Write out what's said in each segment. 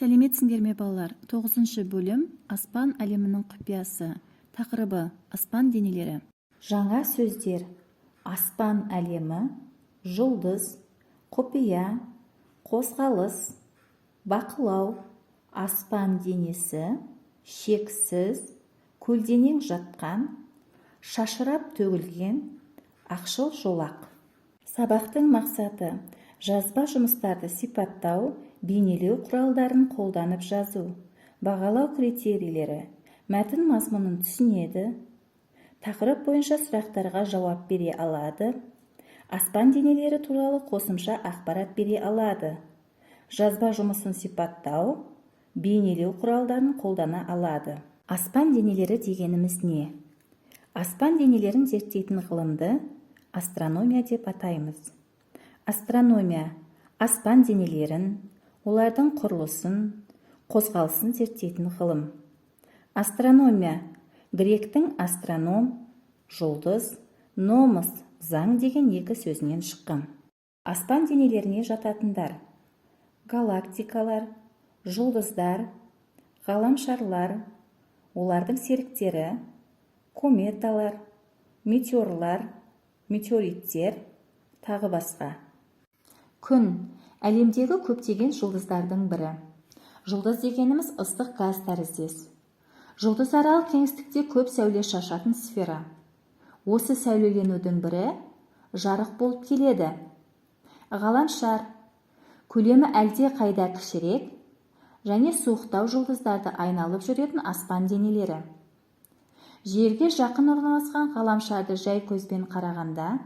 Сәлеметсіңдер ме балалар? 9-шы бөлім Аспан әлемінің құпиясы. Тақырыбы аспан денелері. Жаңа сөздер: аспан әлемі, жұлдыз, құпия, қозғалыс, бақылау, аспан денесі, шексіз, көлденең жатқан, шашырап төгілген, ақшыл жолақ. Сабақтың мақсаты: жазба жұмыстарды сипаттау, бейнелеу құралдарын қолданып жазу, бағалау критерийлері, мәтін мазмұнын түсінеді, тақырып бойынша сұрақтарға жауап бере алады, аспан денелері туралы қосымша ақпарат бере алады, жазба жұмысын сипаттау, бейнелеу құралдарын қолдана алады. Аспан денелері дегеніміз не? Аспан денелерін зерттейтін ғылымды астрономия деп атаймыз. Астрономия аспан денелерін, олардың құрылысын, қозғалысын зерттейтін ғылым. Астрономия гректің астроном, жұлдыз, номос, заң деген екі сөзінен шыққан. Аспан денелеріне жататындар: галактикалар, жұлдыздар, ғаламшарлар, олардың серіктері, кометалар, метеорлар, метеориттер, тағы басқа. Күн әлемдегі көптеген жұлдыздардың бірі. Жұлдыз дегеніміз ыстық газ тәріздес. Жұлдызаралық кеңістікте көп сәуле шашатын сфера. Осы сәулеленудің бірі жарық болып келеді. Ғаламшар көлемі әлде қайда кішірек және суықтау жұлдыздарды айналып жүретін аспан денелері. Жерге жақын орналасқан ғаламшарды жай көзбен қарағанда,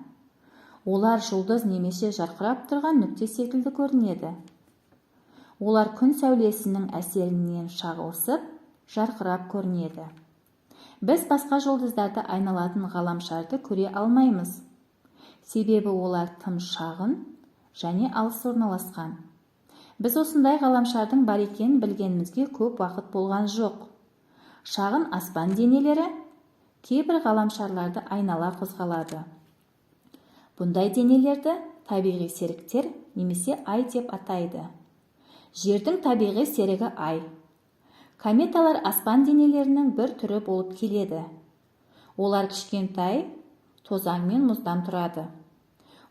олар жұлдыз немесе жарқырап тұрған нүкте секілді көрінеді. Олар күн сәулесінің әсерінен шағылысып, жарқырап көрінеді. Біз басқа жұлдыздарды айналатын ғаламшарды көре алмаймыз. Себебі олар тым шағын және алыс орналасқан. Біз осындай ғаламшардың бар екенін білгенімізге көп уақыт болған жоқ. Шағын аспан денелері кейбір ғаламшарларды айнала қозғалады. Бұндай денелерді табиғи серіктер немесе ай деп атайды. Жердің табиғи серігі ай. Кометалар аспан денелерінің бір түрі болып келеді. Олар кішкентай, тозаң мен мұздан тұрады.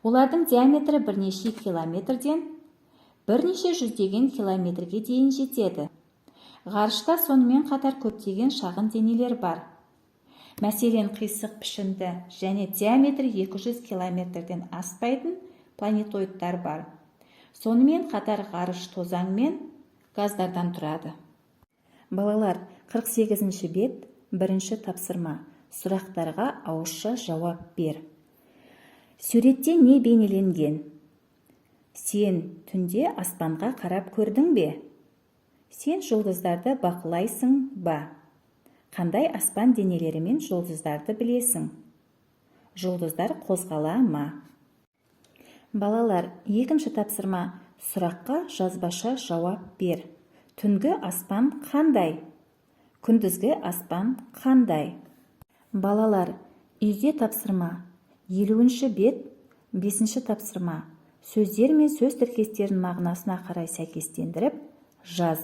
Олардың диаметрі бірнеше километрден бірнеше жүздеген километрге дейін жетеді. Ғарышта сонымен қатар көптеген шағын денелер бар. Мәселен, қисық пішінді және диаметрі 200 километрден аспайтын планетоидтар бар. Сонымен қатар ғарыш тозаң мен газдардан тұрады. Балалар, 48-ші бет, бірінші тапсырма. Сұрақтарға ауызша жауап бер. Суретте не бейнеленген? Сен түнде аспанға қарап көрдің бе? Сен жұлдыздарды бақылайсың ба? Қандай аспан денелері мен жұлдыздарды білесің? Жұлдыздар қозғала ма? Балалар, 2-ші тапсырма. Сұраққа жазбаша жауап бер. Түнгі аспан қандай? Күндізгі аспан қандай? Балалар, үйге тапсырма. 50-ші бет, 5-ші тапсырма. Сөздер мен сөз тіркестерін мағынасына қарай сәйкестендіріп жаз.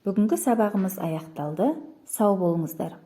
Бүгінгі сабағымыз аяқталды. Сау болыңыздар.